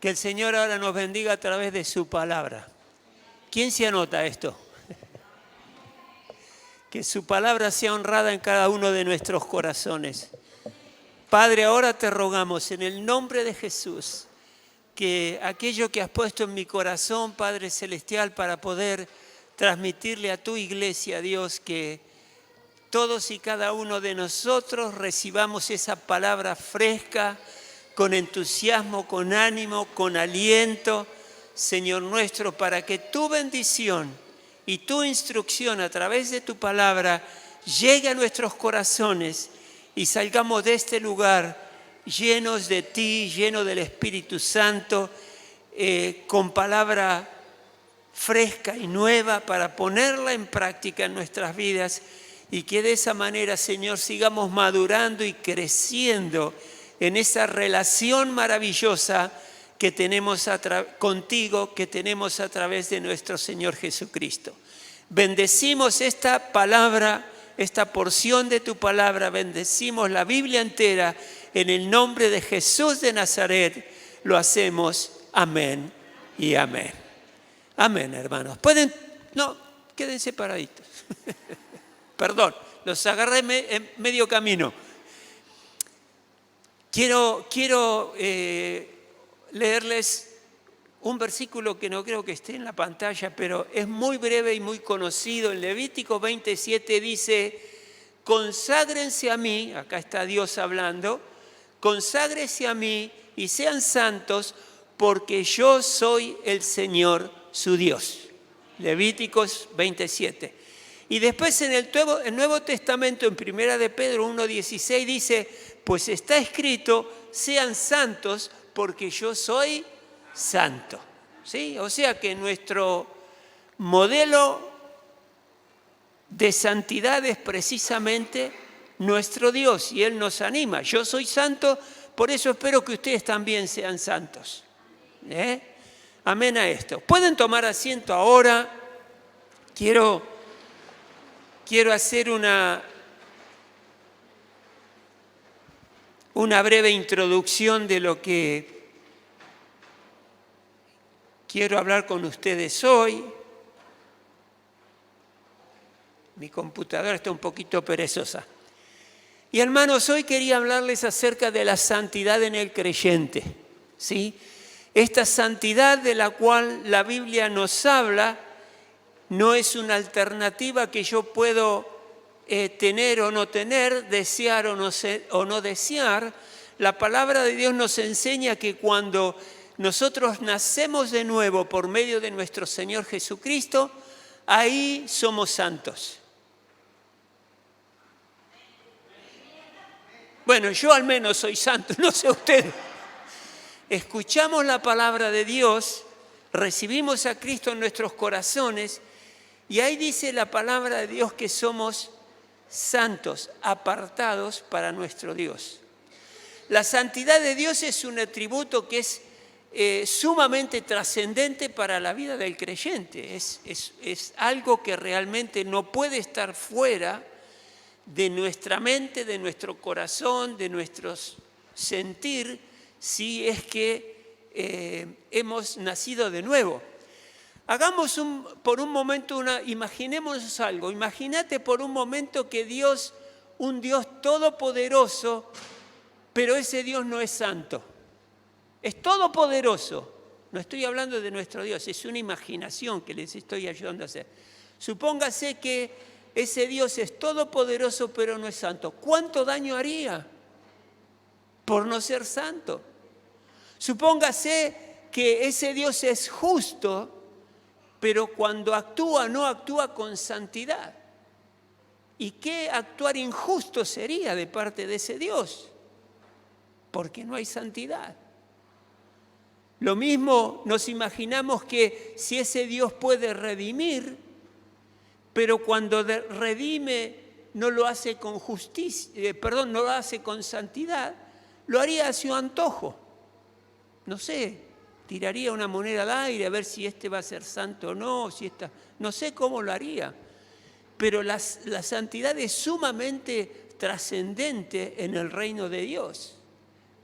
Que el Señor ahora nos bendiga a través de su palabra. ¿Quién se anota esto? Que su palabra sea honrada en cada uno de nuestros corazones. Padre, ahora te rogamos en el nombre de Jesús que aquello que has puesto en mi corazón, Padre Celestial, para poder transmitirle a tu iglesia, Dios, que todos y cada uno de nosotros recibamos esa palabra fresca, con entusiasmo, con ánimo, con aliento, Señor nuestro, para que tu bendición y tu instrucción a través de tu palabra llegue a nuestros corazones y salgamos de este lugar llenos de ti, llenos del Espíritu Santo, con palabra fresca y nueva para ponerla en práctica en nuestras vidas y que de esa manera, Señor, sigamos madurando y creciendo en esa relación maravillosa que tenemos contigo, que tenemos a través de nuestro Señor Jesucristo. Bendecimos esta palabra, esta porción de tu palabra, bendecimos la Biblia entera, en el nombre de Jesús de Nazaret, lo hacemos. Amén y amén. Amén, hermanos. Quédense paraditos. Perdón, los agarré en medio camino. Quiero leerles un versículo que no creo que esté en la pantalla, pero es muy breve y muy conocido. En Levítico 27 dice, conságrense a mí, acá está Dios hablando, conságrense a mí y sean santos porque yo soy el Señor su Dios. Levíticos 27. Y después en el Nuevo Testamento, en 1 de Pedro 1:16 dice, pues está escrito, sean santos porque yo soy santo. ¿Sí? O sea que nuestro modelo de santidad es precisamente nuestro Dios y Él nos anima. Yo soy santo, por eso espero que ustedes también sean santos. Amén a esto. Pueden tomar asiento ahora. Quiero hacer una breve introducción de lo que quiero hablar con ustedes hoy. Mi computadora está un poquito perezosa. Y hermanos, hoy quería hablarles acerca de la santidad en el creyente, ¿sí? Esta santidad de la cual la Biblia nos habla no es una alternativa que yo puedo tener o no tener, desear o no desear. La palabra de Dios nos enseña que cuando nosotros nacemos de nuevo por medio de nuestro Señor Jesucristo, ahí somos santos. Bueno, yo al menos soy santo, no sé ustedes. Escuchamos la palabra de Dios, recibimos a Cristo en nuestros corazones y ahí dice la palabra de Dios que somos santos, apartados para nuestro Dios. La santidad de Dios es un atributo que es sumamente trascendente para la vida del creyente. Es algo que realmente no puede estar fuera de nuestra mente, de nuestro corazón, de nuestro sentir, si es que hemos nacido de nuevo. Hagamos por un momento imaginemos algo. Imagínate por un momento que Dios, un Dios todopoderoso, pero ese Dios no es santo. Es todopoderoso. No estoy hablando de nuestro Dios, es una imaginación que les estoy ayudando a hacer. Supóngase que ese Dios es todopoderoso, pero no es santo. ¿Cuánto daño haría por no ser santo? Supóngase que ese Dios es justo, pero cuando actúa, no actúa con santidad. ¿Y qué actuar injusto sería de parte de ese Dios? Porque no hay santidad. Lo mismo nos imaginamos que si ese Dios puede redimir, pero cuando redime no lo hace con justicia, no lo hace con santidad, lo haría a su antojo. No sé, tiraría una moneda al aire a ver si este va a ser santo o no, no sé cómo lo haría. Pero la santidad es sumamente trascendente en el reino de Dios,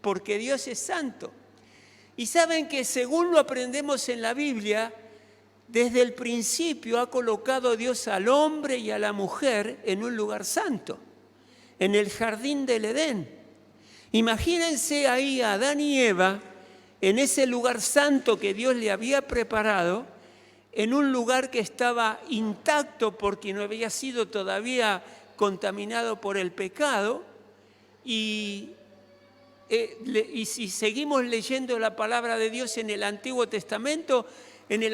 porque Dios es santo. Y saben que según lo aprendemos en la Biblia, desde el principio ha colocado Dios al hombre y a la mujer en un lugar santo, en el jardín del Edén. Imagínense ahí a Adán y Eva en ese lugar santo que Dios le había preparado, en un lugar que estaba intacto porque no había sido todavía contaminado por el pecado. Y si seguimos leyendo la palabra de Dios en el Antiguo Testamento, en el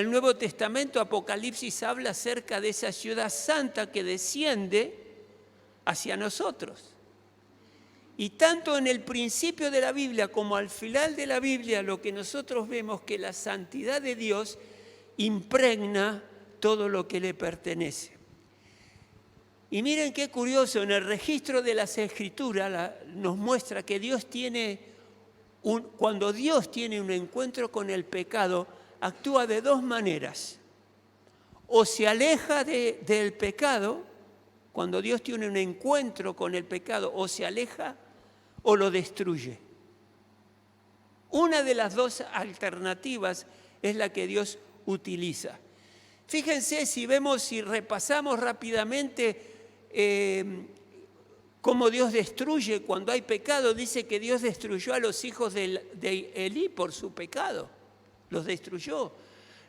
Nuevo Testamento, Apocalipsis habla acerca de esa ciudad santa que desciende hacia nosotros. Y tanto en el principio de la Biblia como al final de la Biblia, lo que nosotros vemos que la santidad de Dios impregna todo lo que le pertenece. Y miren qué curioso, en el registro de las Escrituras nos muestra que cuando Dios tiene un encuentro con el pecado, actúa de dos maneras. O se aleja del pecado, cuando Dios tiene un encuentro con el pecado, o se aleja o lo destruye. Una de las dos alternativas es la que Dios utiliza. Fíjense si repasamos rápidamente cómo Dios destruye cuando hay pecado. Dice que Dios destruyó a los hijos de Elí por su pecado. Los destruyó.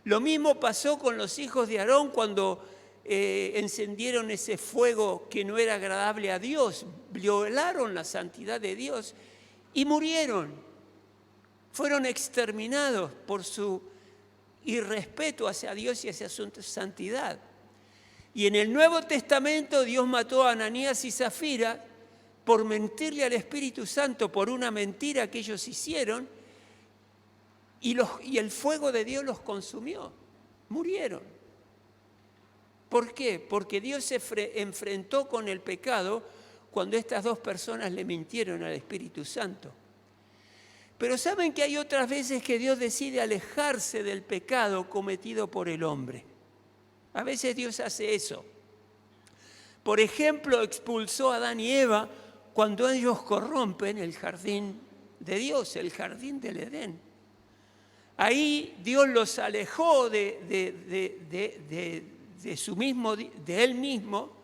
Lo mismo pasó con los hijos de Aarón cuando encendieron ese fuego que no era agradable a Dios. Violaron la santidad de Dios y murieron. Fueron exterminados por su irrespeto hacia Dios y hacia su santidad. Y en el Nuevo Testamento Dios mató a Ananías y Zafira por mentirle al Espíritu Santo por una mentira que ellos hicieron, y el fuego de Dios los consumió, murieron. ¿Por qué? Porque Dios se enfrentó con el pecado cuando estas dos personas le mintieron al Espíritu Santo. Pero saben que hay otras veces que Dios decide alejarse del pecado cometido por el hombre. A veces Dios hace eso. Por ejemplo, expulsó a Adán y Eva cuando ellos corrompen el jardín de Dios, el jardín del Edén. Ahí Dios los alejó de él mismo,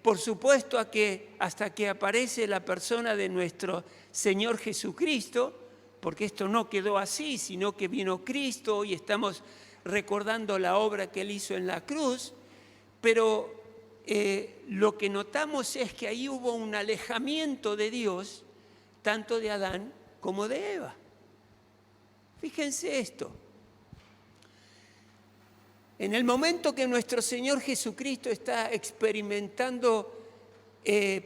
por supuesto hasta que aparece la persona de nuestro Señor Jesucristo, porque esto no quedó así, sino que vino Cristo y estamos recordando la obra que Él hizo en la cruz, pero lo que notamos es que ahí hubo un alejamiento de Dios, tanto de Adán como de Eva. Fíjense esto. En el momento que nuestro Señor Jesucristo está experimentando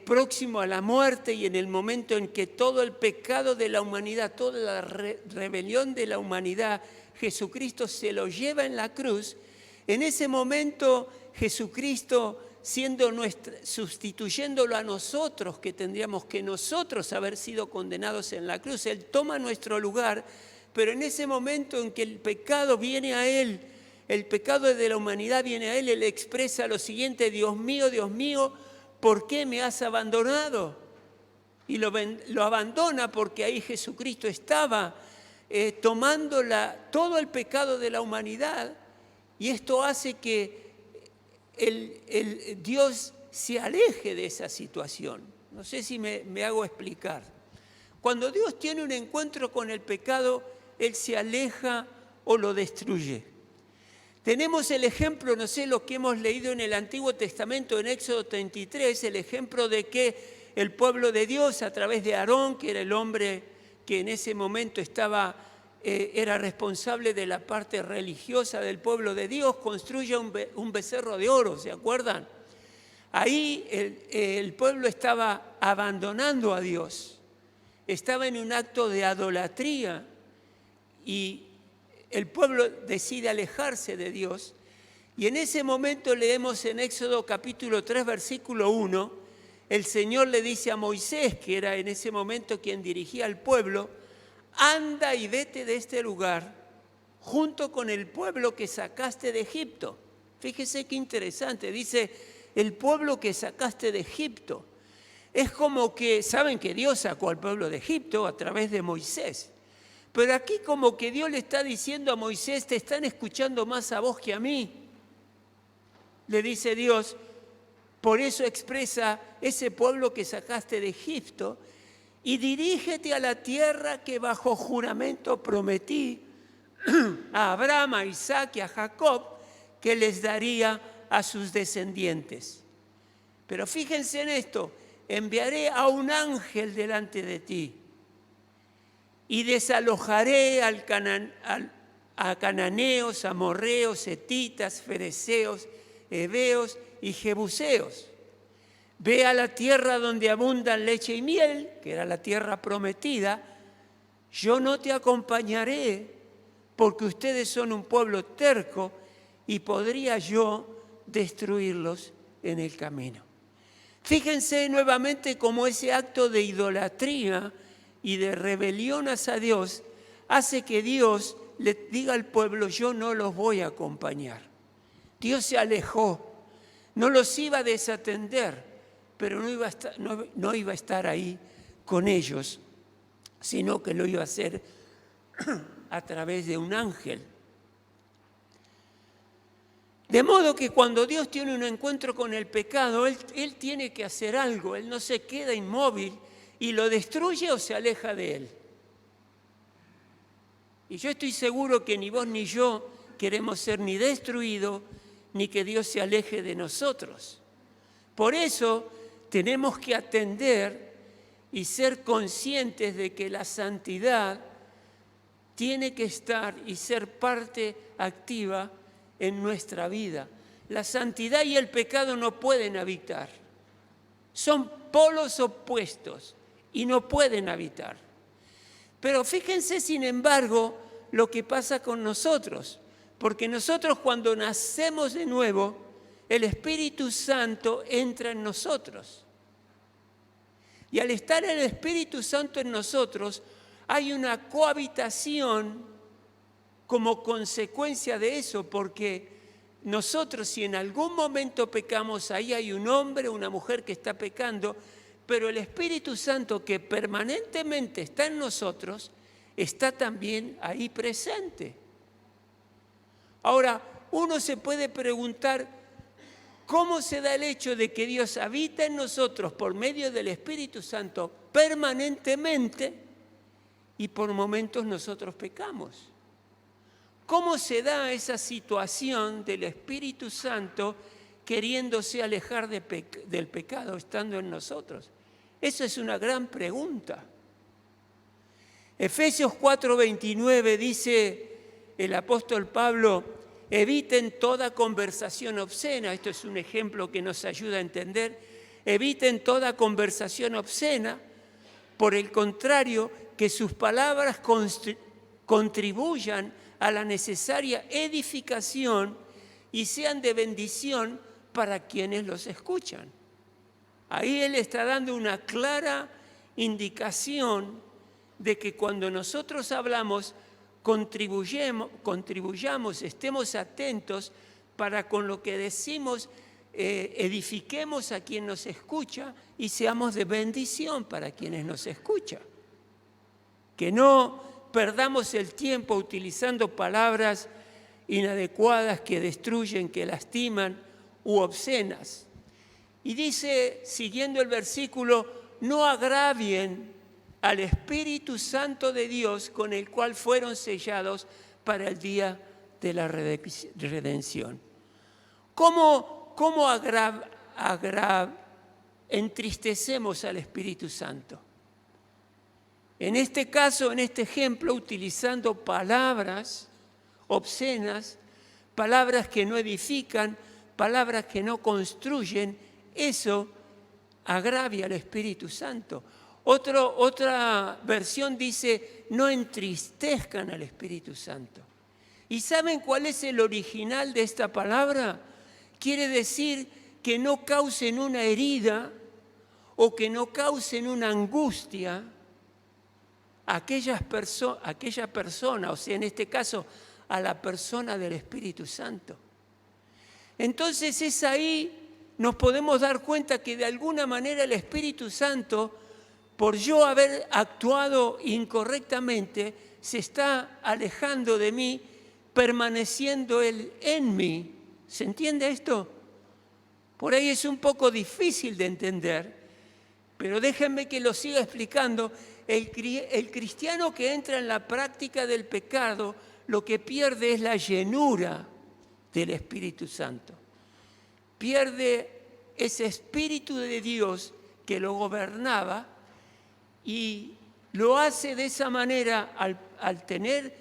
próximo a la muerte, y en el momento en que todo el pecado de la humanidad, toda la rebelión de la humanidad, Jesucristo se lo lleva en la cruz, en ese momento Jesucristo sustituyéndolo a nosotros, que tendríamos que nosotros haber sido condenados en la cruz, Él toma nuestro lugar, pero en ese momento en que el pecado viene a Él, el pecado de la humanidad viene a Él, Él expresa lo siguiente: Dios mío, ¿por qué me has abandonado? Y lo abandona porque ahí Jesucristo estaba tomando todo el pecado de la humanidad, y esto hace que el Dios se aleje de esa situación. No sé si me hago explicar. Cuando Dios tiene un encuentro con el pecado, Él se aleja o lo destruye. Tenemos el ejemplo, no sé, lo que hemos leído en el Antiguo Testamento, en Éxodo 33, el ejemplo de que el pueblo de Dios, a través de Aarón, que era el hombre que en ese momento era responsable de la parte religiosa del pueblo de Dios, construye un becerro de oro, ¿se acuerdan? Ahí el pueblo estaba abandonando a Dios, estaba en un acto de idolatría, y el pueblo decide alejarse de Dios. Y en ese momento leemos en Éxodo capítulo 3, versículo 1, el Señor le dice a Moisés, que era en ese momento quien dirigía al pueblo: anda y vete de este lugar junto con el pueblo que sacaste de Egipto. Fíjese qué interesante, dice el pueblo que sacaste de Egipto. es como que, saben que Dios sacó al pueblo de Egipto a través de Moisés. Pero aquí como que Dios le está diciendo a Moisés, te están escuchando más a vos que a mí. Le dice Dios, por eso expresa ese pueblo que sacaste de Egipto y dirígete a la tierra que bajo juramento prometí a Abraham, a Isaac y a Jacob, que les daría a sus descendientes. Pero fíjense en esto, enviaré a un ángel delante de ti y desalojaré a cananeos, amorreos, hetitas, fereceos, heveos y jebuseos. Ve a la tierra donde abundan leche y miel, que era la tierra prometida. Yo no te acompañaré porque ustedes son un pueblo terco y podría yo destruirlos en el camino. Fíjense nuevamente cómo ese acto de idolatría y de rebelión hacia Dios hace que Dios le diga al pueblo, yo no los voy a acompañar. Dios se alejó, no los iba a desatender, pero no iba a estar ahí con ellos, sino que lo iba a hacer a través de un ángel. De modo que cuando Dios tiene un encuentro con el pecado, Él tiene que hacer algo, Él no se queda inmóvil y lo destruye o se aleja de Él. Y yo estoy seguro que ni vos ni yo queremos ser ni destruidos, ni que Dios se aleje de nosotros. Por eso tenemos que atender y ser conscientes de que la santidad tiene que estar y ser parte activa en nuestra vida. La santidad y el pecado no pueden habitar. Son polos opuestos y no pueden habitar. Pero fíjense, sin embargo, lo que pasa con nosotros. Porque nosotros cuando nacemos de nuevo, el Espíritu Santo entra en nosotros. Y al estar el Espíritu Santo en nosotros, hay una cohabitación como consecuencia de eso, porque nosotros si en algún momento pecamos, ahí hay un hombre, una mujer que está pecando, pero el Espíritu Santo que permanentemente está en nosotros, está también ahí presente. Ahora, uno se puede preguntar, ¿cómo se da el hecho de que Dios habita en nosotros por medio del Espíritu Santo permanentemente y por momentos nosotros pecamos? ¿Cómo se da esa situación del Espíritu Santo queriéndose alejar del pecado estando en nosotros? Esa es una gran pregunta. Efesios 4:29 dice el apóstol Pablo, eviten toda conversación obscena. Esto es un ejemplo que nos ayuda a entender. Eviten toda conversación obscena. Por el contrario, que sus palabras contribuyan a la necesaria edificación y sean de bendición para quienes los escuchan. Ahí él está dando una clara indicación de que cuando nosotros hablamos, contribuyamos, estemos atentos para con lo que decimos, edifiquemos a quien nos escucha y seamos de bendición para quienes nos escuchan. Que no perdamos el tiempo utilizando palabras inadecuadas que destruyen, que lastiman u obscenas. Y dice, siguiendo el versículo, no agravien al Espíritu Santo de Dios con el cual fueron sellados para el día de la redención. ¿Cómo entristecemos al Espíritu Santo? En este caso, en este ejemplo, utilizando palabras obscenas, palabras que no edifican, palabras que no construyen, eso agravia al Espíritu Santo. Otra versión dice, no entristezcan al Espíritu Santo. ¿Y saben cuál es el original de esta palabra? Quiere decir que no causen una herida o que no causen una angustia a aquella persona, o sea, en este caso, a la persona del Espíritu Santo. Entonces es ahí nos podemos dar cuenta que de alguna manera el Espíritu Santo, por yo haber actuado incorrectamente, se está alejando de mí, permaneciendo Él en mí. ¿Se entiende esto? Por ahí es un poco difícil de entender, pero déjenme que lo siga explicando. El cristiano que entra en la práctica del pecado, lo que pierde es la llenura del Espíritu Santo. Pierde ese Espíritu de Dios que lo gobernaba y lo hace de esa manera, al tener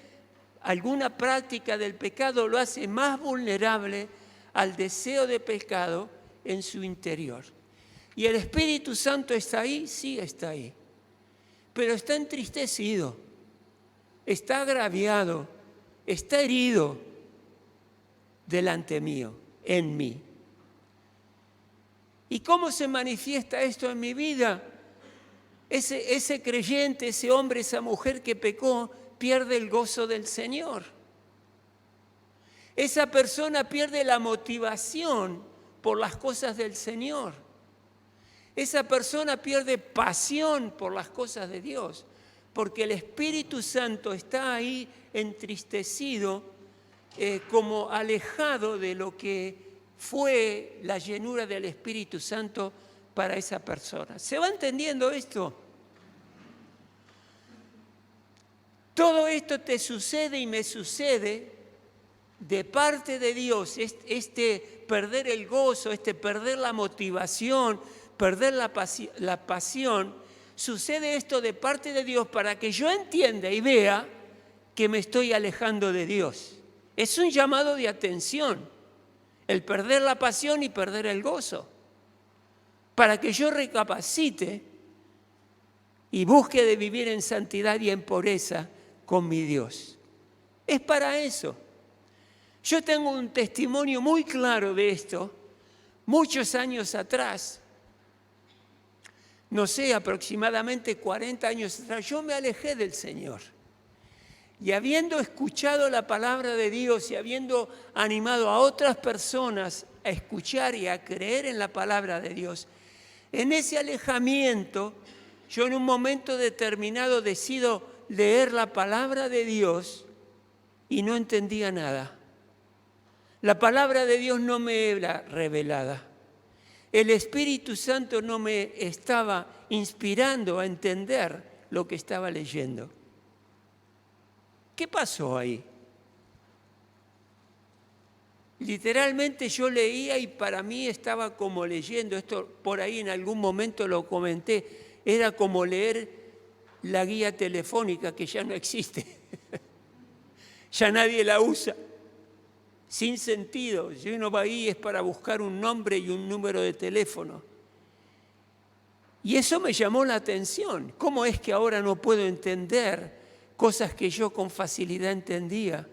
alguna práctica del pecado, lo hace más vulnerable al deseo de pecado en su interior. ¿Y el Espíritu Santo está ahí? Sí, está ahí. Pero está entristecido, está agraviado, está herido delante mío, en mí. ¿Y cómo se manifiesta esto en mi vida? Ese creyente, ese hombre, esa mujer que pecó, pierde el gozo del Señor. Esa persona pierde la motivación por las cosas del Señor. Esa persona pierde pasión por las cosas de Dios, porque el Espíritu Santo está ahí entristecido, como alejado de lo que fue la llenura del Espíritu Santo para esa persona. ¿Se va entendiendo esto? Todo esto te sucede y me sucede de parte de Dios, este perder el gozo, perder la motivación, perder la pasión, sucede esto de parte de Dios para que yo entienda y vea que me estoy alejando de Dios. Es un llamado de atención, el perder la pasión y perder el gozo, para que yo recapacite y busque de vivir en santidad y en pureza con mi Dios. Es para eso. Yo tengo un testimonio muy claro de esto. Muchos años atrás, no sé, aproximadamente 40 años atrás, yo me alejé del Señor. Y habiendo escuchado la palabra de Dios y habiendo animado a otras personas a escuchar y a creer en la palabra de Dios, en ese alejamiento, yo en un momento determinado decido leer la palabra de Dios y no entendía nada. La palabra de Dios no me era revelada. El Espíritu Santo no me estaba inspirando a entender lo que estaba leyendo. ¿Qué pasó ahí? Literalmente yo leía y para mí estaba como leyendo, esto por ahí en algún momento lo comenté, era como leer la guía telefónica que ya no existe, ya nadie la usa, sin sentido. Si uno va ahí es para buscar un nombre y un número de teléfono. Y eso me llamó la atención. ¿Cómo es que ahora no puedo entender cosas que yo con facilidad entendía?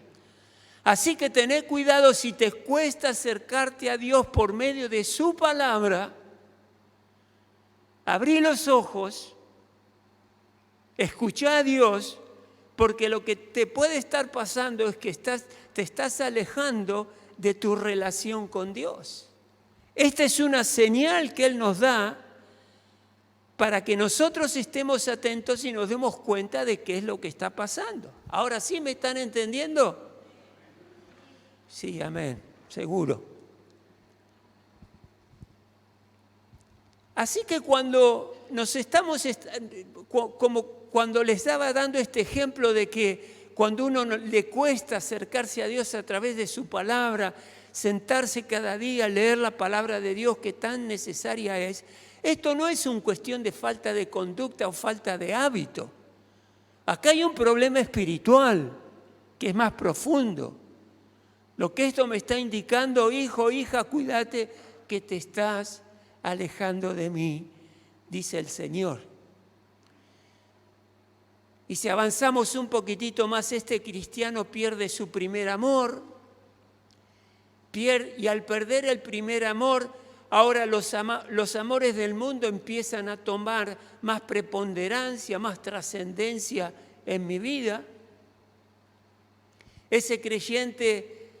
Así que tené cuidado si te cuesta acercarte a Dios por medio de su palabra. Abrí los ojos, escuchá a Dios, porque lo que te puede estar pasando es que te estás alejando de tu relación con Dios. Esta es una señal que Él nos da para que nosotros estemos atentos y nos demos cuenta de qué es lo que está pasando. ¿Ahora sí me están entendiendo? Sí, amén, seguro. Así que cuando cuando les estaba dando este ejemplo de que cuando uno le cuesta acercarse a Dios a través de su palabra, sentarse cada día, leer la palabra de Dios que tan necesaria es, esto no es una cuestión de falta de conducta o falta de hábito. Acá hay un problema espiritual que es más profundo. Lo que esto me está indicando, hijo, hija, cuídate que te estás alejando de mí, dice el Señor. Y si avanzamos un poquitito más, este cristiano pierde su primer amor, y al perder el primer amor, ahora los amores del mundo empiezan a tomar más preponderancia, más trascendencia en mi vida. Ese creyente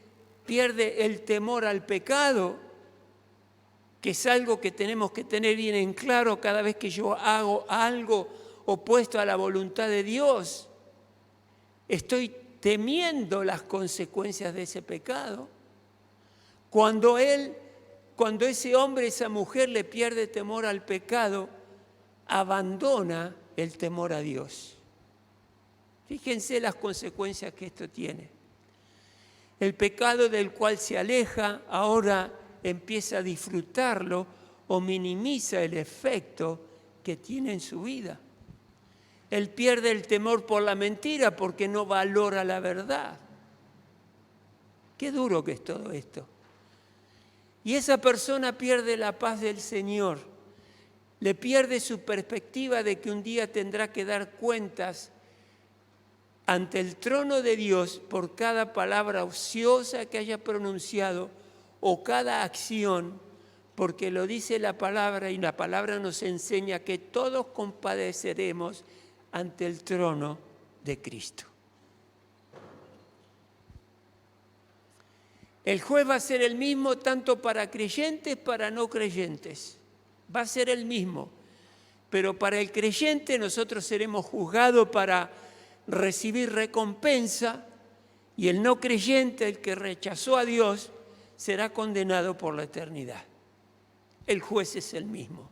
pierde el temor al pecado, que es algo que tenemos que tener bien en claro cada vez que yo hago algo opuesto a la voluntad de Dios. Estoy temiendo las consecuencias de ese pecado. Cuando ese hombre, esa mujer le pierde temor al pecado, abandona el temor a Dios. Fíjense las consecuencias que esto tiene. El pecado del cual se aleja, ahora empieza a disfrutarlo o minimiza el efecto que tiene en su vida. Él pierde el temor por la mentira porque no valora la verdad. Qué duro que es todo esto. Y esa persona pierde la paz del Señor, le pierde su perspectiva de que un día tendrá que dar cuentas ante el trono de Dios por cada palabra ociosa que haya pronunciado o cada acción, porque lo dice la palabra y la palabra nos enseña que todos compadeceremos ante el trono de Cristo. El juez va a ser el mismo tanto para creyentes, para no creyentes. Va a ser el mismo. Pero para el creyente nosotros seremos juzgados para recibir recompensa y el no creyente, el que rechazó a Dios, será condenado por la eternidad. El juez es el mismo.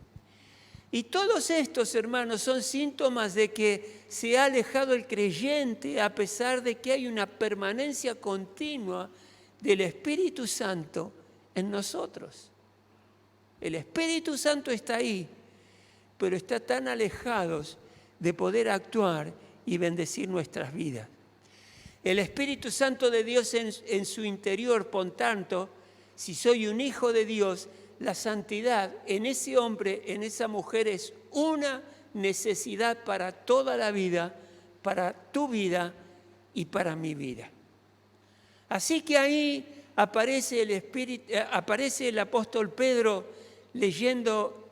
Y todos estos, hermanos, son síntomas de que se ha alejado el creyente a pesar de que hay una permanencia continua del Espíritu Santo en nosotros. El Espíritu Santo está ahí, pero está tan alejados de poder actuar y bendecir nuestras vidas. El Espíritu Santo de Dios en su interior, por tanto, si soy un hijo de Dios, la santidad en ese hombre, en esa mujer, es una necesidad para toda la vida, para tu vida y para mi vida. Así que ahí aparece el apóstol Pedro leyendo,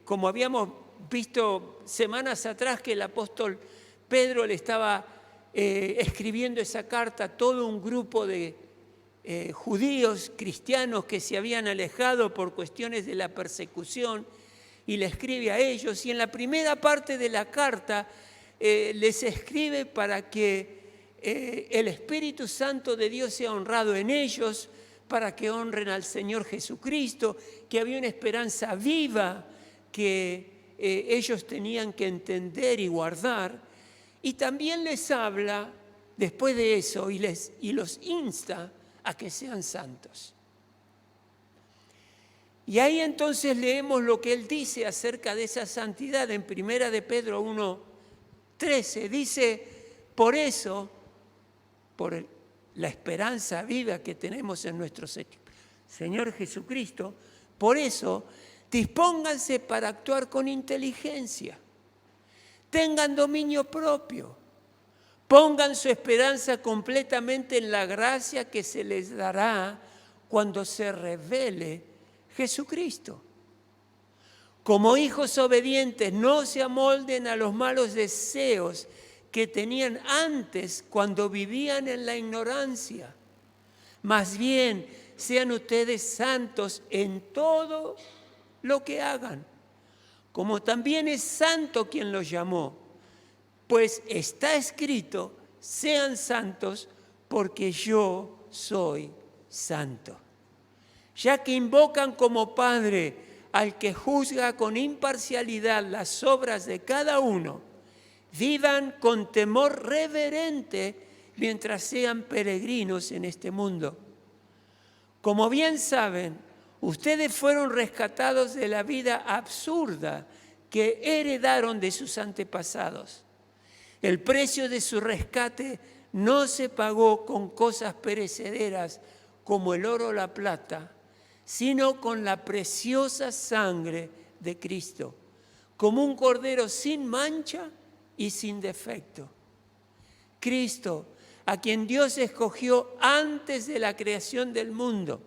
como habíamos visto semanas atrás, que el apóstol Pedro le estaba escribiendo esa carta a todo un grupo de judíos cristianos que se habían alejado por cuestiones de la persecución, y le escribe a ellos. Y en la primera parte de la carta les escribe para que el Espíritu Santo de Dios sea honrado en ellos, para que honren al Señor Jesucristo, que había una esperanza viva que ellos tenían que entender y guardar. Y también les habla después de eso y los insta a que sean santos. Y ahí entonces leemos lo que él dice acerca de esa santidad en 1 de Pedro 1:13. Dice, por eso, por la esperanza viva que tenemos en nuestro Señor Jesucristo, por eso dispónganse para actuar con inteligencia, tengan dominio propio, pongan su esperanza completamente en la gracia que se les dará cuando se revele Jesucristo. Como hijos obedientes, no se amolden a los malos deseos que tenían antes cuando vivían en la ignorancia. Más bien, sean ustedes santos en todo lo que hagan, como también es santo quien los llamó. Pues está escrito, sean santos porque yo soy santo. Ya que invocan como Padre al que juzga con imparcialidad las obras de cada uno, vivan con temor reverente mientras sean peregrinos en este mundo. Como bien saben, ustedes fueron rescatados de la vida absurda que heredaron de sus antepasados. El precio de su rescate no se pagó con cosas perecederas como el oro o la plata, sino con la preciosa sangre de Cristo, como un cordero sin mancha y sin defecto. Cristo, a quien Dios escogió antes de la creación del mundo,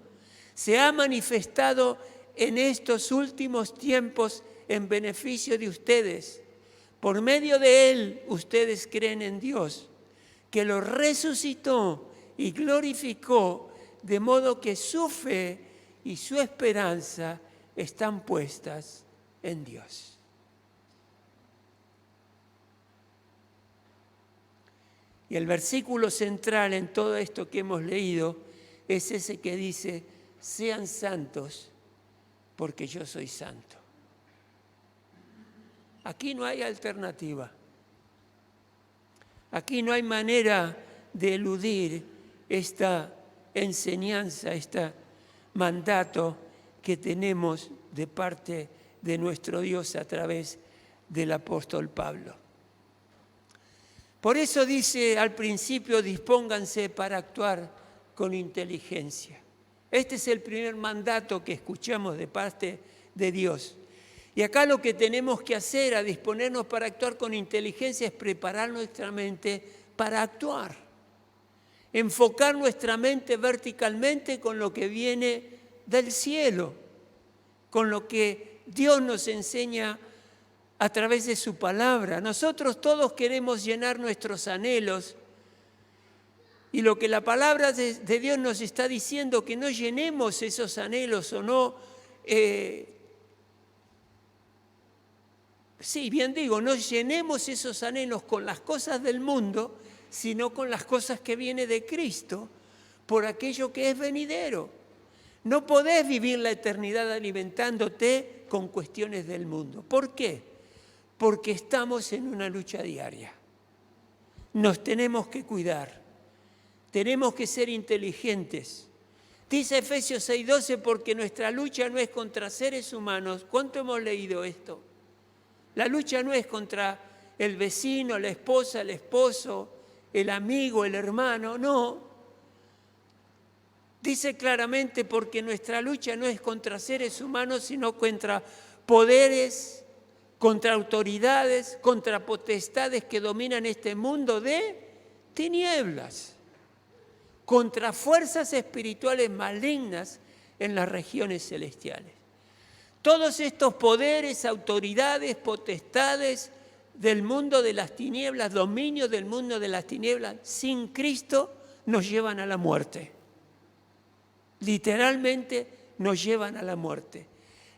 se ha manifestado en estos últimos tiempos en beneficio de ustedes. Por medio de Él, ustedes creen en Dios, que lo resucitó y glorificó, de modo que su fe y su esperanza están puestas en Dios. Y el versículo central en todo esto que hemos leído es ese que dice, sean santos porque yo soy santo. Aquí no hay alternativa. Aquí no hay manera de eludir esta enseñanza, este mandato que tenemos de parte de nuestro Dios a través del apóstol Pablo. Por eso dice al principio, dispónganse para actuar con inteligencia. Este es el primer mandato que escuchamos de parte de Dios. Y acá lo que tenemos que hacer a disponernos para actuar con inteligencia es preparar nuestra mente para actuar. Enfocar nuestra mente verticalmente con lo que viene del cielo, con lo que Dios nos enseña a través de su palabra. Nosotros todos queremos llenar nuestros anhelos y lo que la palabra de Dios nos está diciendo, que no llenemos esos anhelos o no, no llenemos esos anhelos con las cosas del mundo, sino con las cosas que vienen de Cristo, por aquello que es venidero. No podés vivir la eternidad alimentándote con cuestiones del mundo. ¿Por qué? Porque estamos en una lucha diaria. Nos tenemos que cuidar, tenemos que ser inteligentes. Dice Efesios 6:12, porque nuestra lucha no es contra seres humanos. ¿Cuánto hemos leído esto? La lucha no es contra el vecino, la esposa, el esposo, el amigo, el hermano, no. Dice claramente, porque nuestra lucha no es contra seres humanos, sino contra poderes, contra autoridades, contra potestades que dominan este mundo de tinieblas, contra fuerzas espirituales malignas en las regiones celestiales. Todos estos poderes, autoridades, potestades del mundo de las tinieblas, dominios del mundo de las tinieblas, sin Cristo nos llevan a la muerte. Literalmente nos llevan a la muerte.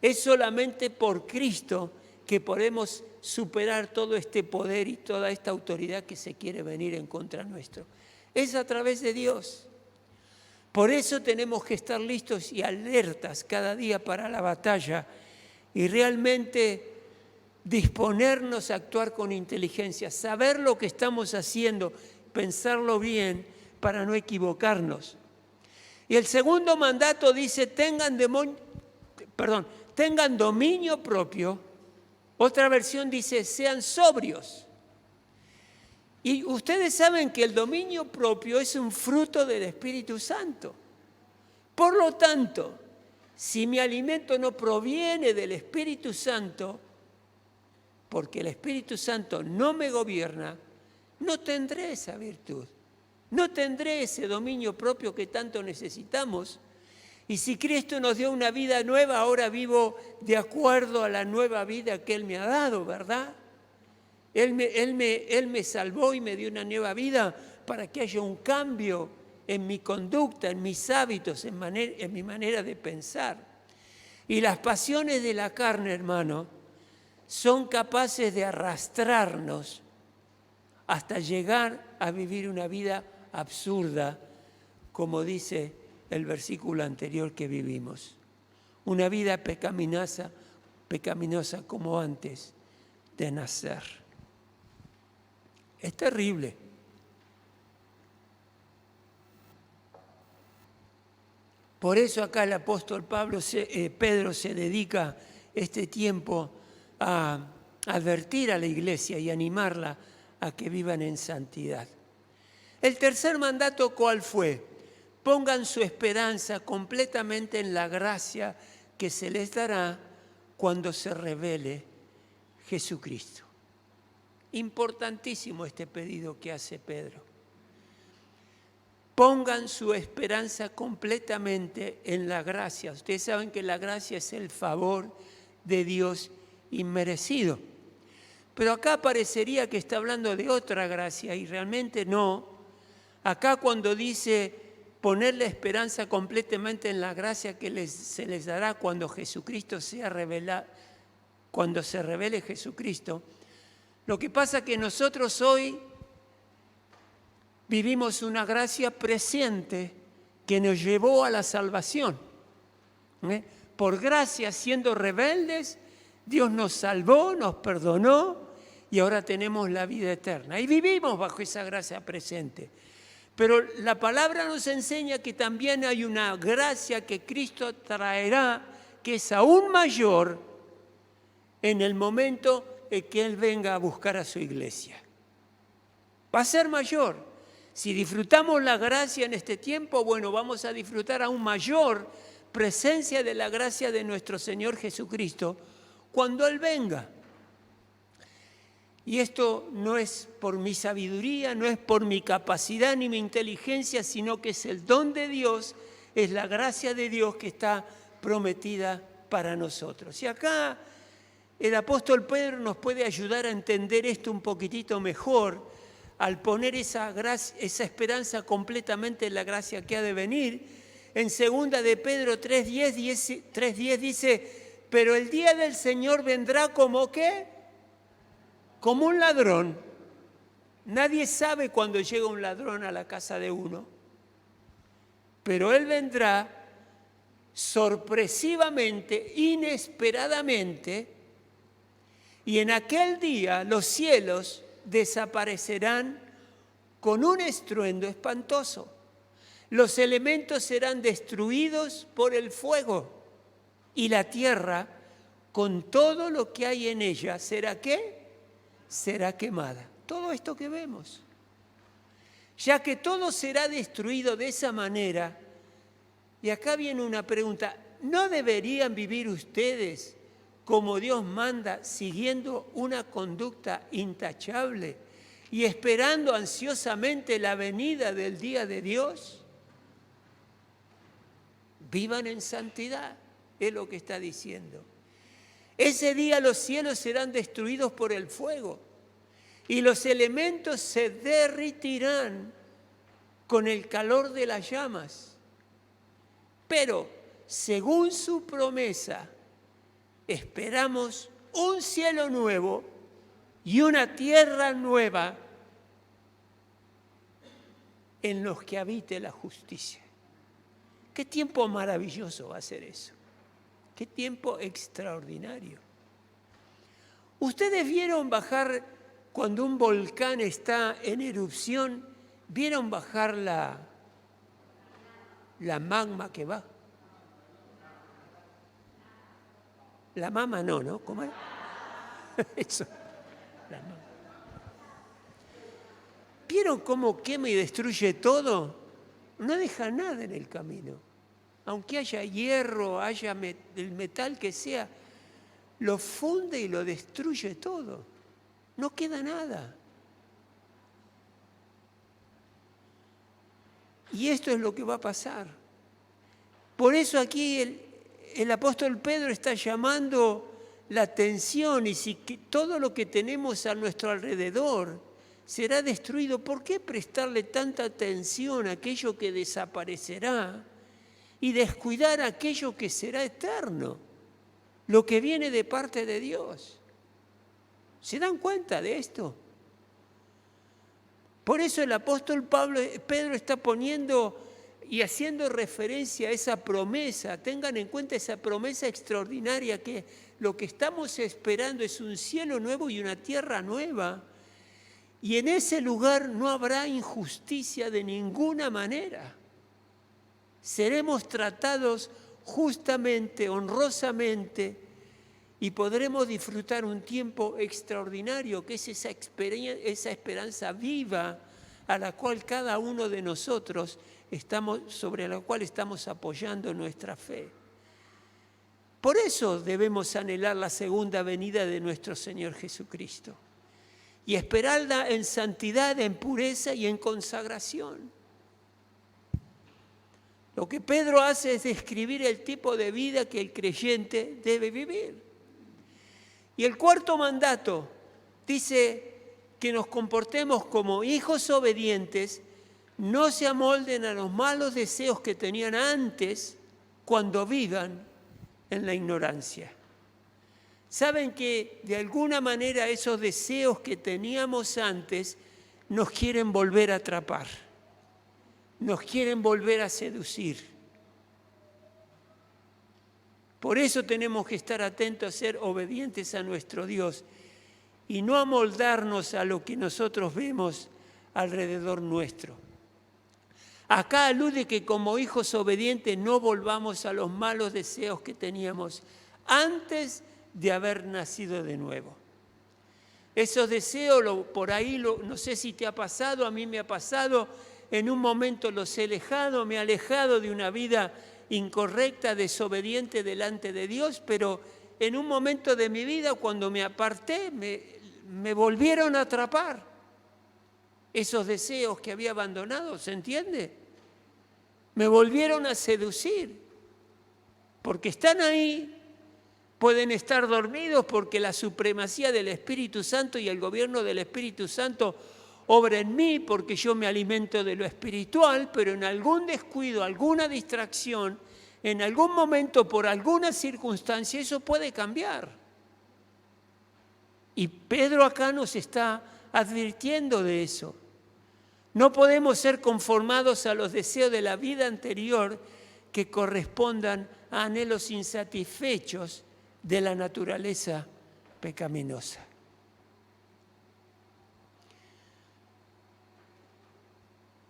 Es solamente por Cristo que podemos superar todo este poder y toda esta autoridad que se quiere venir en contra nuestro. Es a través de Dios. Por eso tenemos que estar listos y alertas cada día para la batalla y realmente disponernos a actuar con inteligencia, saber lo que estamos haciendo, pensarlo bien para no equivocarnos. Y el segundo mandato dice, tengan dominio propio. Otra versión dice, sean sobrios. Y ustedes saben que el dominio propio es un fruto del Espíritu Santo. Por lo tanto, si mi alimento no proviene del Espíritu Santo, porque el Espíritu Santo no me gobierna, no tendré esa virtud, no tendré ese dominio propio que tanto necesitamos. Y si Cristo nos dio una vida nueva, ahora vivo de acuerdo a la nueva vida que Él me ha dado, ¿verdad? Él me salvó y me dio una nueva vida para que haya un cambio en mi conducta, en mis hábitos, en mi manera de pensar. Y las pasiones de la carne, hermano, son capaces de arrastrarnos hasta llegar a vivir una vida absurda, como dice el versículo anterior que vivimos. Una vida pecaminosa como antes de nacer. Es terrible. Por eso acá el apóstol Pedro se dedica este tiempo a advertir a la iglesia y animarla a que vivan en santidad. El tercer mandato, ¿cuál fue? Pongan su esperanza completamente en la gracia que se les dará cuando se revele Jesucristo. Importantísimo este pedido que hace Pedro. Pongan su esperanza completamente en la gracia. Ustedes saben que la gracia es el favor de Dios inmerecido. Pero acá parecería que está hablando de otra gracia y realmente no. Acá cuando dice poner la esperanza completamente en la gracia que se les dará cuando Jesucristo sea revelado, cuando se revele Jesucristo. Lo que pasa es que nosotros hoy vivimos una gracia presente que nos llevó a la salvación. Por gracia, siendo rebeldes, Dios nos salvó, nos perdonó y ahora tenemos la vida eterna. Y vivimos bajo esa gracia presente. Pero la palabra nos enseña que también hay una gracia que Cristo traerá, que es aún mayor en el momento en que Él venga a buscar a su iglesia. Va a ser mayor. Si disfrutamos la gracia en este tiempo, bueno, vamos a disfrutar aún mayor presencia de la gracia de nuestro Señor Jesucristo cuando Él venga. Y esto no es por mi sabiduría, no es por mi capacidad ni mi inteligencia, sino que es el don de Dios, es la gracia de Dios que está prometida para nosotros. Y acá el apóstol Pedro nos puede ayudar a entender esto un poquitito mejor al poner esa esperanza completamente en la gracia que ha de venir. En 2 de Pedro 3:10 dice, pero el día del Señor vendrá como ¿qué? Como un ladrón. Nadie sabe cuándo llega un ladrón a la casa de uno, pero Él vendrá sorpresivamente, inesperadamente, y en aquel día los cielos desaparecerán con un estruendo espantoso. Los elementos serán destruidos por el fuego y la tierra, con todo lo que hay en ella, ¿será qué? Será quemada. Todo esto que vemos. Ya que todo será destruido de esa manera, y acá viene una pregunta, ¿no deberían vivir ustedes como Dios manda, siguiendo una conducta intachable y esperando ansiosamente la venida del día de Dios? Vivan en santidad, es lo que está diciendo. Ese día los cielos serán destruidos por el fuego y los elementos se derretirán con el calor de las llamas. Pero, según su promesa, esperamos un cielo nuevo y una tierra nueva en los que habite la justicia. Qué tiempo maravilloso va a ser eso. Qué tiempo extraordinario. ¿Ustedes vieron bajar cuando un volcán está en erupción? ¿Vieron bajar la magma que va? La mama no, ¿Cómo es? Eso, la mama. ¿Vieron cómo quema y destruye todo? No deja nada en el camino. Aunque haya hierro, haya el metal que sea, lo funde y lo destruye todo. No queda nada. Y esto es lo que va a pasar. Por eso aquí el apóstol Pedro está llamando la atención, y si todo lo que tenemos a nuestro alrededor será destruido, ¿por qué prestarle tanta atención a aquello que desaparecerá y descuidar aquello que será eterno, lo que viene de parte de Dios? ¿Se dan cuenta de esto? Por eso el apóstol Pedro está poniendo y haciendo referencia a esa promesa. Tengan en cuenta esa promesa extraordinaria, que lo que estamos esperando es un cielo nuevo y una tierra nueva. Y en ese lugar no habrá injusticia de ninguna manera. Seremos tratados justamente, honrosamente, y podremos disfrutar un tiempo extraordinario, que es esa esperanza viva a la cual cada uno de nosotros sobre la cual estamos apoyando nuestra fe. Por eso debemos anhelar la segunda venida de nuestro Señor Jesucristo y esperarla en santidad, en pureza y en consagración. Lo que Pedro hace es describir el tipo de vida que el creyente debe vivir. Y el cuarto mandato dice que nos comportemos como hijos obedientes, no se amolden a los malos deseos que tenían antes cuando vivan en la ignorancia. Saben que de alguna manera esos deseos que teníamos antes nos quieren volver a atrapar, nos quieren volver a seducir. Por eso tenemos que estar atentos a ser obedientes a nuestro Dios y no amoldarnos a lo que nosotros vemos alrededor nuestro. Acá alude que como hijos obedientes no volvamos a los malos deseos que teníamos antes de haber nacido de nuevo. Esos deseos, por ahí, no sé si te ha pasado, a mí me ha pasado, en un momento los he alejado, me he alejado de una vida incorrecta, desobediente delante de Dios, pero en un momento de mi vida, cuando me aparté, me volvieron a atrapar esos deseos que había abandonado, ¿se entiende? Me volvieron a seducir, porque están ahí, pueden estar dormidos porque la supremacía del Espíritu Santo y el gobierno del Espíritu Santo obra en mí, porque yo me alimento de lo espiritual, pero en algún descuido, alguna distracción, en algún momento, por alguna circunstancia, eso puede cambiar. Y Pedro acá nos está advirtiendo de eso. No podemos ser conformados a los deseos de la vida anterior que correspondan a anhelos insatisfechos de la naturaleza pecaminosa.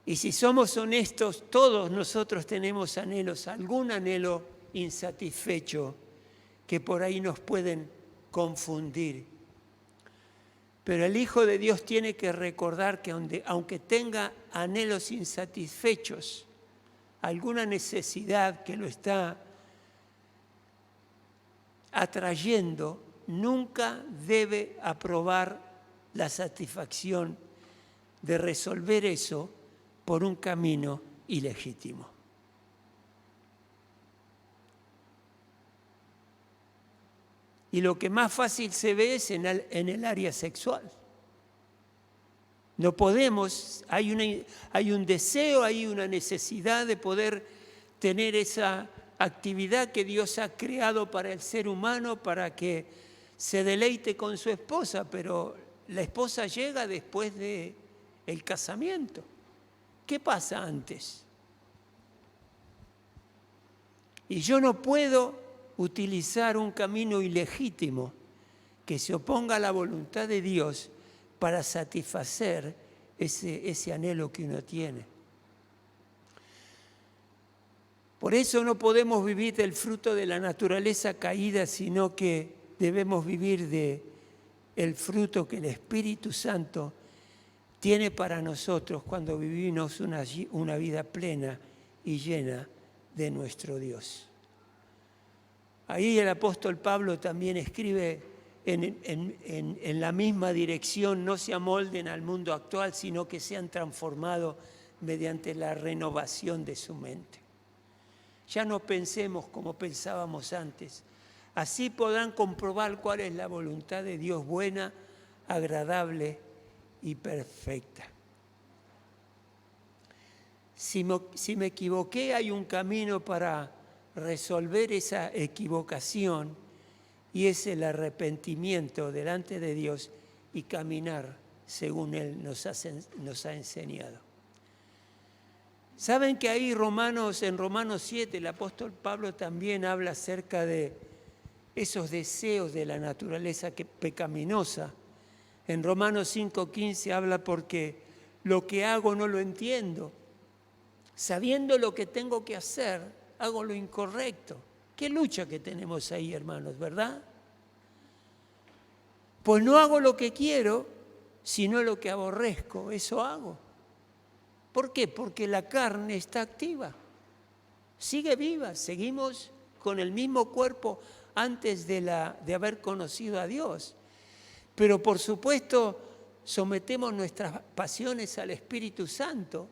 Y si somos honestos, todos nosotros tenemos anhelos, algún anhelo insatisfecho que por ahí nos pueden confundir. Pero el Hijo de Dios tiene que recordar que aunque tenga anhelos insatisfechos, alguna necesidad que lo está atrayendo, nunca debe aprobar la satisfacción de resolver eso por un camino ilegítimo. Y lo que más fácil se ve es en el área sexual. No podemos, hay un deseo, hay una necesidad de poder tener esa actividad que Dios ha creado para el ser humano, para que se deleite con su esposa, pero la esposa llega después del casamiento. ¿Qué pasa antes? Y yo no puedo utilizar un camino ilegítimo que se oponga a la voluntad de Dios para satisfacer ese anhelo que uno tiene. Por eso no podemos vivir del fruto de la naturaleza caída, sino que debemos vivir del fruto que el Espíritu Santo tiene para nosotros cuando vivimos una vida plena y llena de nuestro Dios. Ahí el apóstol Pablo también escribe en la misma dirección: no se amolden al mundo actual, sino que sean transformados mediante la renovación de su mente. Ya no pensemos como pensábamos antes. Así podrán comprobar cuál es la voluntad de Dios, buena, agradable y perfecta. Si me equivoqué, hay un camino para resolver esa equivocación, y es el arrepentimiento delante de Dios y caminar según Él nos ha enseñado. ¿Saben que ahí en Romanos 7, el apóstol Pablo también habla acerca de esos deseos de la naturaleza pecaminosa? En Romanos 5:15 habla: porque lo que hago no lo entiendo. Sabiendo lo que tengo que hacer, hago lo incorrecto. Qué lucha que tenemos ahí, hermanos, ¿verdad? Pues no hago lo que quiero, sino lo que aborrezco, eso hago. ¿Por qué? Porque la carne está activa, sigue viva, seguimos con el mismo cuerpo antes de haber conocido a Dios. Pero por supuesto sometemos nuestras pasiones al Espíritu Santo,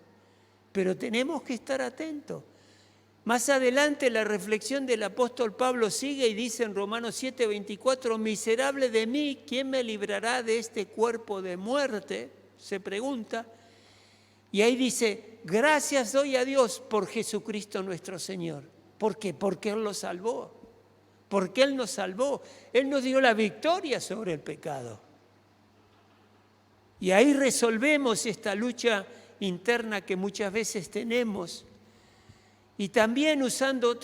pero tenemos que estar atentos. Más adelante la reflexión del apóstol Pablo sigue y dice en Romanos 7:24: miserable de mí, ¿quién me librará de este cuerpo de muerte? Se pregunta. Y ahí dice, gracias doy a Dios por Jesucristo nuestro Señor. ¿Por qué? Porque Él lo salvó. Porque Él nos salvó. Él nos dio la victoria sobre el pecado. Y ahí resolvemos esta lucha interna que muchas veces tenemos. Y también usando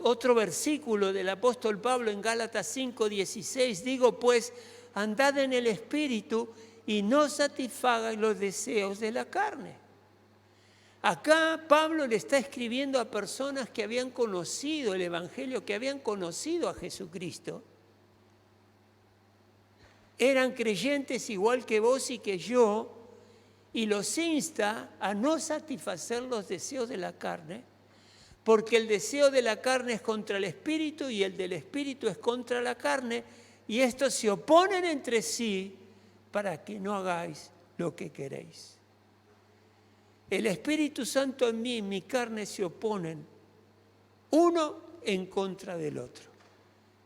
otro versículo del apóstol Pablo en Gálatas 5:16, digo pues, andad en el Espíritu y no satisfagáis los deseos de la carne. Acá Pablo le está escribiendo a personas que habían conocido el Evangelio, que habían conocido a Jesucristo. Eran creyentes igual que vos y que yo, y los insta a no satisfacer los deseos de la carne, porque el deseo de la carne es contra el Espíritu y el del Espíritu es contra la carne, y estos se oponen entre sí para que no hagáis lo que queréis. El Espíritu Santo en mí y mi carne se oponen, uno en contra del otro.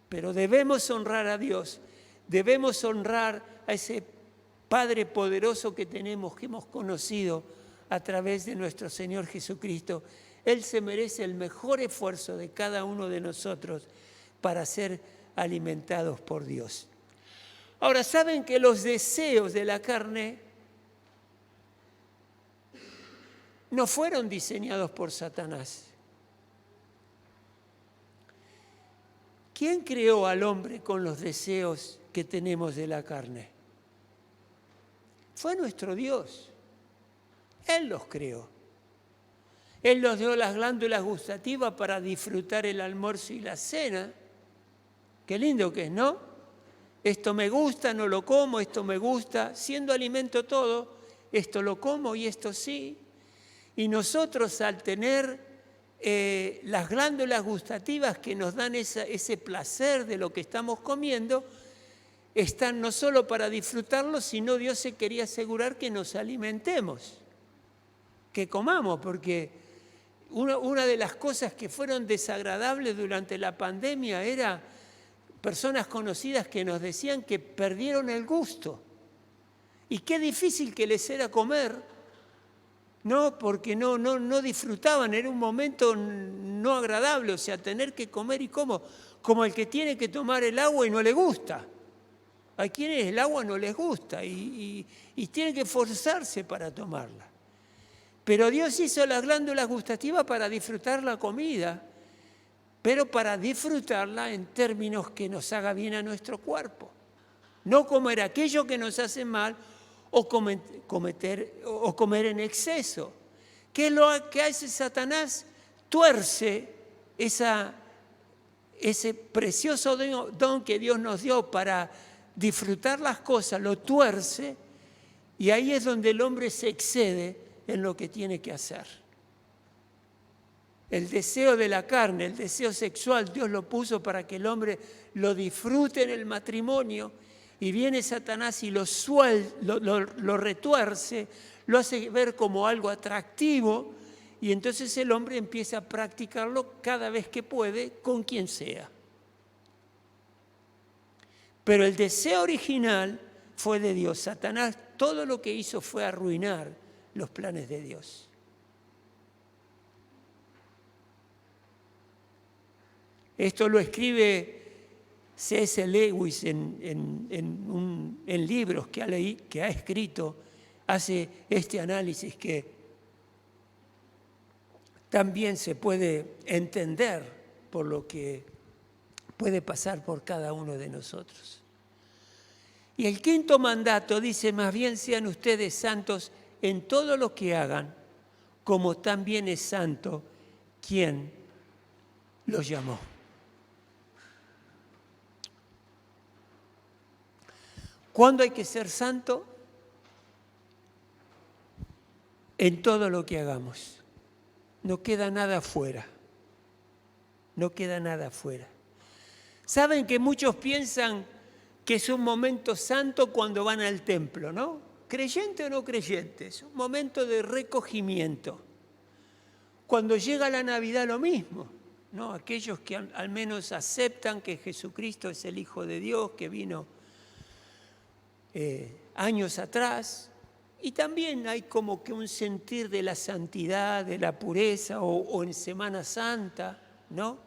Pero debemos honrar a Dios, debemos honrar a ese Padre poderoso que tenemos, que hemos conocido a través de nuestro Señor Jesucristo. Él se merece el mejor esfuerzo de cada uno de nosotros para ser alimentados por Dios. Ahora, ¿saben que los deseos de la carne no fueron diseñados por Satanás? ¿Quién creó al hombre con los deseos que tenemos de la carne? Fue nuestro Dios. Él los creó. Él nos dio las glándulas gustativas para disfrutar el almuerzo y la cena. Qué lindo que es, ¿no? Esto me gusta, no lo como, esto me gusta, siendo alimento todo, esto lo como y esto sí. Y nosotros al tener las glándulas gustativas que nos dan ese placer de lo que estamos comiendo, están no solo para disfrutarlo, sino Dios se quería asegurar que nos alimentemos, que comamos, porque una de las cosas que fueron desagradables durante la pandemia era personas conocidas que nos decían que perdieron el gusto. Y qué difícil que les era comer, ¿no? Porque no disfrutaban, era un momento no agradable, o sea, tener que comer y como el que tiene que tomar el agua y no le gusta. Hay quienes el agua no les gusta y tienen que esforzarse para tomarla. Pero Dios hizo las glándulas gustativas para disfrutar la comida, pero para disfrutarla en términos que nos haga bien a nuestro cuerpo. No comer aquello que nos hace mal o comer en exceso. ¿Qué es lo que hace Satanás? Tuerce ese precioso don que Dios nos dio para disfrutar las cosas, lo tuerce, y ahí es donde el hombre se excede en lo que tiene que hacer. El deseo de la carne, el deseo sexual, Dios lo puso para que el hombre lo disfrute en el matrimonio, y viene Satanás y lo retuerce, lo hace ver como algo atractivo, y entonces el hombre empieza a practicarlo cada vez que puede con quien sea. Pero el deseo original fue de Dios. Satanás todo lo que hizo fue arruinar los planes de Dios. Esto lo escribe C.S. Lewis en libros que ha escrito, hace este análisis que también se puede entender por lo que puede pasar por cada uno de nosotros. Y el quinto mandato dice, más bien sean ustedes santos en todo lo que hagan, como también es santo quien los llamó. ¿Cuándo hay que ser santo? En todo lo que hagamos. No queda nada fuera. No queda nada fuera. Saben que muchos piensan que es un momento santo cuando van al templo, ¿no? Creyente o no creyente, es un momento de recogimiento. Cuando llega la Navidad lo mismo, ¿no? Aquellos que al menos aceptan que Jesucristo es el Hijo de Dios, que vino años atrás, Y también hay como que un sentir de la santidad, de la pureza, o en Semana Santa, ¿no?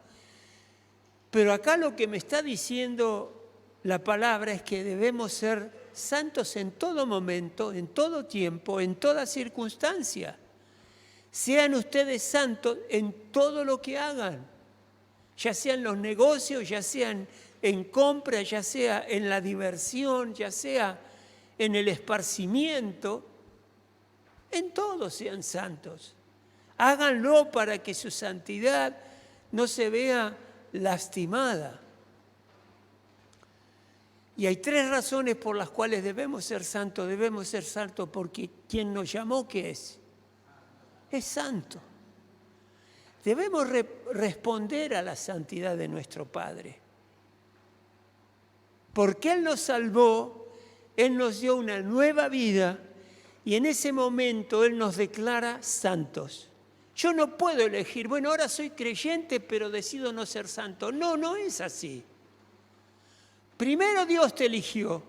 Pero acá lo que me está diciendo la palabra es que debemos ser santos en todo momento, en todo tiempo, en toda circunstancia. Sean ustedes santos en todo lo que hagan, ya sea en los negocios, ya sean en compra, ya sea en la diversión, ya sea en el esparcimiento, en todo sean santos. Háganlo para que su santidad no se vea lastimada. Y hay 3 razones por las cuales debemos ser santos. Debemos ser santos porque quien nos llamó, ¿qué es? Es santo. Debemos responder a la santidad de nuestro Padre. Porque Él nos salvó, Él nos dio una nueva vida y en ese momento Él nos declara santos. Yo no puedo elegir, bueno, ahora soy creyente, pero decido no ser santo. No, no es así. Primero Dios te eligió.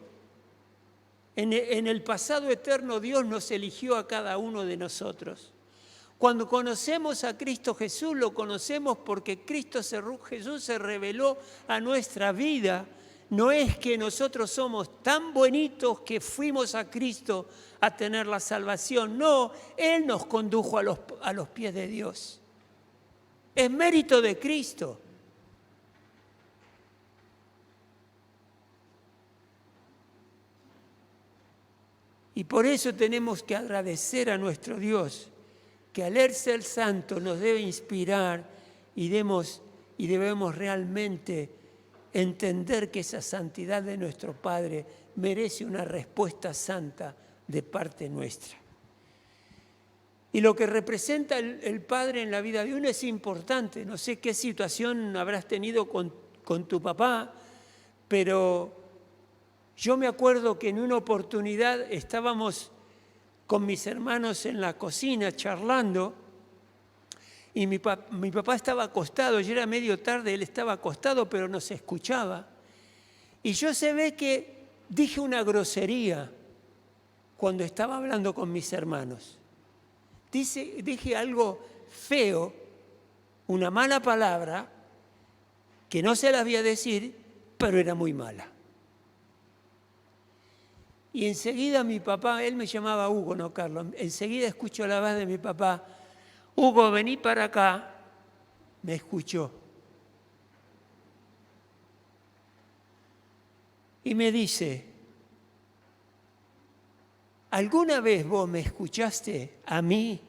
En el pasado eterno Dios nos eligió a cada uno de nosotros. Cuando conocemos a Cristo Jesús, lo conocemos porque Jesús se reveló a nuestra vida. No es que nosotros somos tan bonitos que fuimos a Cristo a tener la salvación. No, Él nos condujo a los pies de Dios. Es mérito de Cristo. Y por eso tenemos que agradecer a nuestro Dios, que al Él ser santo nos debe inspirar y debemos realmente entender que esa santidad de nuestro Padre merece una respuesta santa de parte nuestra. Y lo que representa el Padre en la vida de uno es importante. No sé qué situación habrás tenido con tu papá, pero yo me acuerdo que en una oportunidad estábamos con mis hermanos en la cocina charlando y mi papá estaba acostado, ya era medio tarde, él estaba acostado, pero nos escuchaba. Y yo se ve que dije una grosería cuando estaba hablando con mis hermanos. Dije algo feo, una mala palabra, que no se la voy a decir, pero era muy mala. Y enseguida mi papá, él me llamaba Hugo, no Carlos, enseguida escucho la voz de mi papá, Hugo, vení para acá, me escuchó. Y me dice, ¿alguna vez vos me escuchaste a mí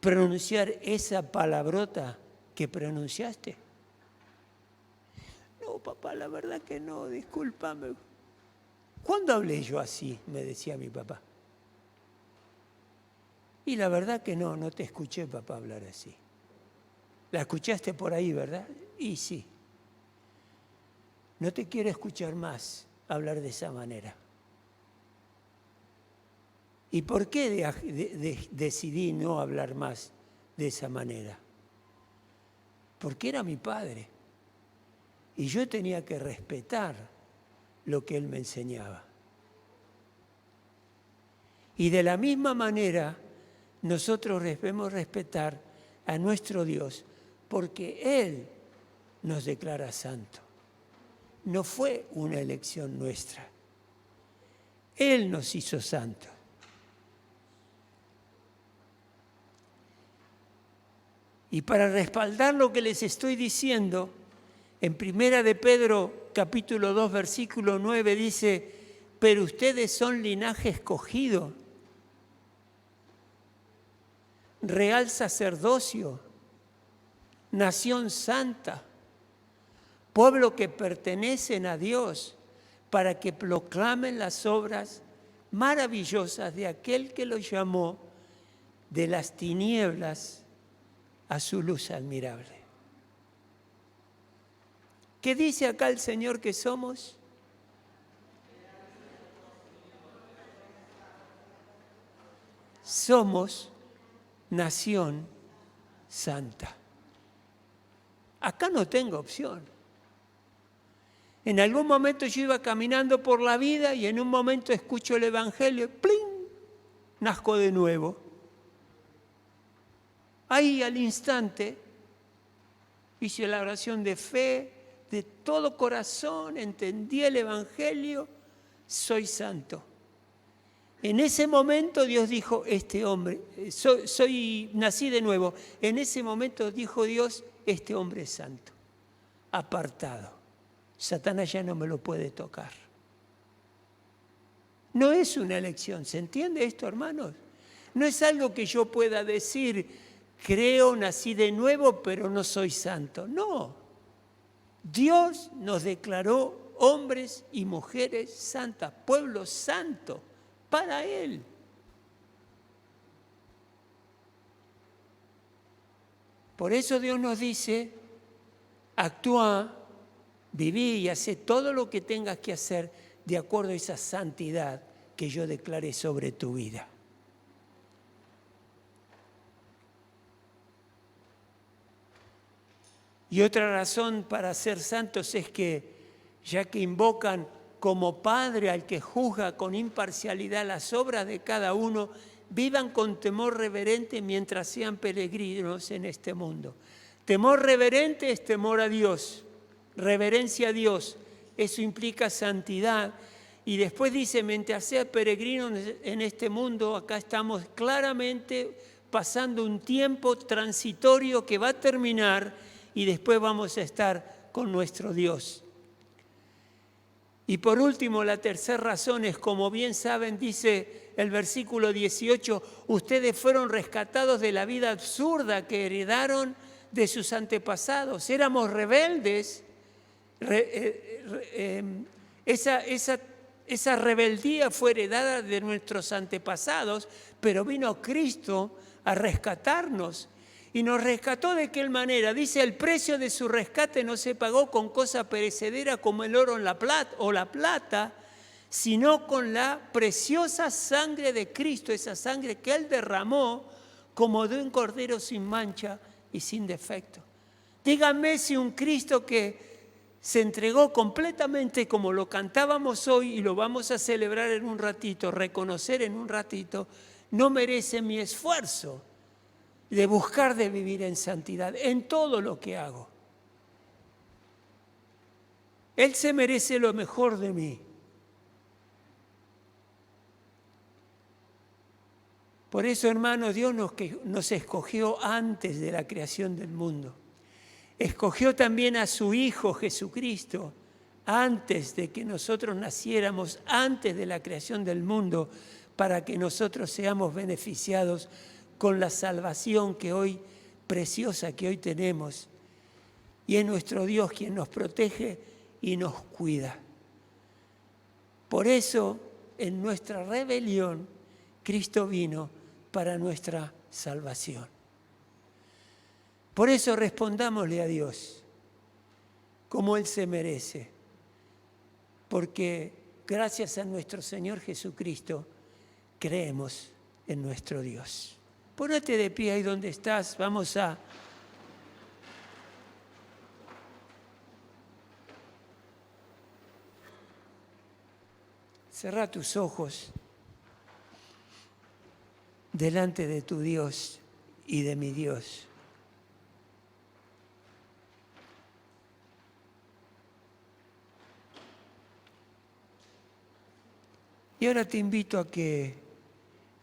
pronunciar esa palabrota que pronunciaste? No, papá, la verdad que no, discúlpame. ¿Cuándo hablé yo así?, me decía mi papá. Y la verdad que no te escuché, papá, hablar así. La escuchaste por ahí, ¿verdad? Y sí. No te quiero escuchar más hablar de esa manera. ¿Y por qué decidí no hablar más de esa manera? Porque era mi padre. Y yo tenía que respetar lo que él me enseñaba. Y de la misma manera, nosotros debemos respetar a nuestro Dios, porque Él nos declara santo. No fue una elección nuestra. Él nos hizo santos. Y para respaldar lo que les estoy diciendo, en 1 de Pedro, capítulo 2, versículo 9, dice, pero ustedes son linaje escogido, real sacerdocio, nación santa, pueblo que pertenecen a Dios, para que proclamen las obras maravillosas de aquel que los llamó de las tinieblas a su luz admirable. ¿Qué dice acá el Señor que somos? Somos nación santa. Acá no tengo opción. En algún momento yo iba caminando por la vida y en un momento escucho el Evangelio, ¡plin! nazco de nuevo. Ahí al instante hice la oración de fe, de todo corazón, entendí el Evangelio, soy santo. En ese momento Dios dijo, este hombre, nací de nuevo. En ese momento dijo Dios, este hombre es santo, apartado. Satanás ya no me lo puede tocar. No es una elección, ¿se entiende esto, hermanos? No es algo que yo pueda decir, creo, nací de nuevo, pero no soy santo. No. Dios nos declaró hombres y mujeres santas, pueblo santo, para Él. Por eso Dios nos dice, actúa, viví y hacé todo lo que tengas que hacer de acuerdo a esa santidad que yo declaré sobre tu vida. Y otra razón para ser santos es que, ya que invocan como Padre al que juzga con imparcialidad las obras de cada uno, vivan con temor reverente mientras sean peregrinos en este mundo. Temor reverente es temor a Dios, reverencia a Dios. Eso implica santidad. Y después dice, mientras sean peregrinos en este mundo, acá estamos claramente pasando un tiempo transitorio que va a terminar y después vamos a estar con nuestro Dios. Y por último, la tercera razón es, como bien saben, dice el versículo 18, ustedes fueron rescatados de la vida absurda que heredaron de sus antepasados. Éramos rebeldes. Esa rebeldía fue heredada de nuestros antepasados, pero vino Cristo a rescatarnos. Y nos rescató de qué manera. Dice, el precio de su rescate no se pagó con cosa perecedera como el oro o la plata, sino con la preciosa sangre de Cristo, esa sangre que Él derramó como de un cordero sin mancha y sin defecto. Díganme si un Cristo que se entregó completamente, como lo cantábamos hoy y lo vamos a celebrar en un ratito, reconocer en un ratito, no merece mi esfuerzo de buscar de vivir en santidad, en todo lo que hago. Él se merece lo mejor de mí. Por eso, hermanos, Dios nos escogió antes de la creación del mundo. Escogió también a su Hijo Jesucristo antes de que nosotros naciéramos, antes de la creación del mundo, para que nosotros seamos beneficiados con la salvación preciosa que hoy tenemos. Y es nuestro Dios quien nos protege y nos cuida. Por eso, en nuestra rebelión, Cristo vino para nuestra salvación. Por eso respondámosle a Dios como Él se merece, porque gracias a nuestro Señor Jesucristo creemos en nuestro Dios. Ponete de pie ahí donde estás, vamos a cerrar tus ojos delante de tu Dios y de mi Dios. Y ahora te invito a que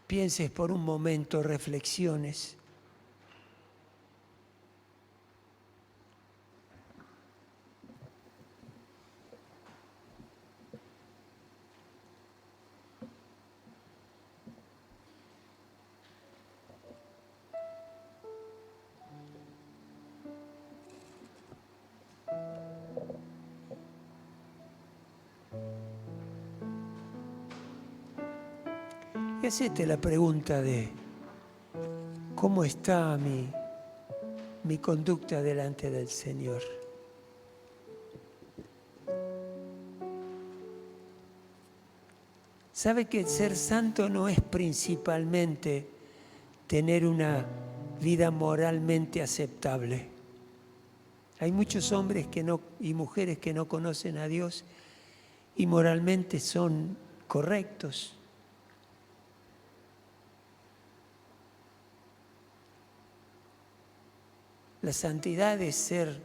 pienses por un momento, reflexiones. Y hacete la pregunta de ¿cómo está mi conducta delante del Señor? ¿Sabe que ser santo no es principalmente tener una vida moralmente aceptable? Hay muchos hombres y mujeres que no conocen a Dios y moralmente son correctos. La santidad es ser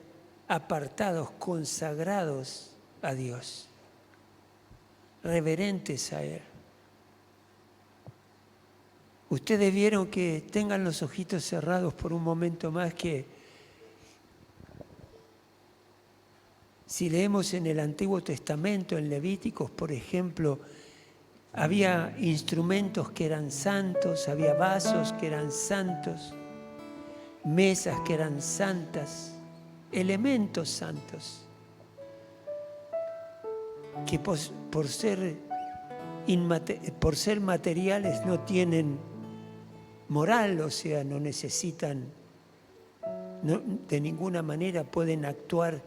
apartados, consagrados a Dios, reverentes a Él. Ustedes vieron que tengan los ojitos cerrados por un momento más, que si leemos en el Antiguo Testamento, en Levíticos, por ejemplo, había instrumentos que eran santos, había vasos que eran santos, mesas que eran santas, elementos santos, que por ser materiales no tienen moral, o sea, no necesitan, de ninguna manera pueden actuar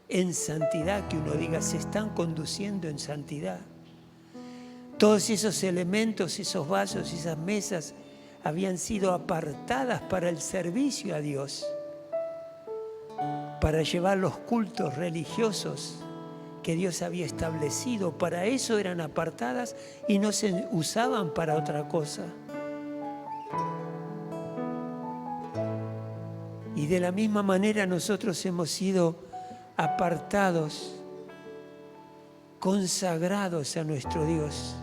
en santidad, que uno diga, se están conduciendo en santidad. Todos esos elementos, esos vasos, esas mesas habían sido apartadas para el servicio a Dios, para llevar los cultos religiosos que Dios había establecido. Para eso eran apartadas y no se usaban para otra cosa. Y de la misma manera nosotros hemos sido apartados, consagrados a nuestro Dios,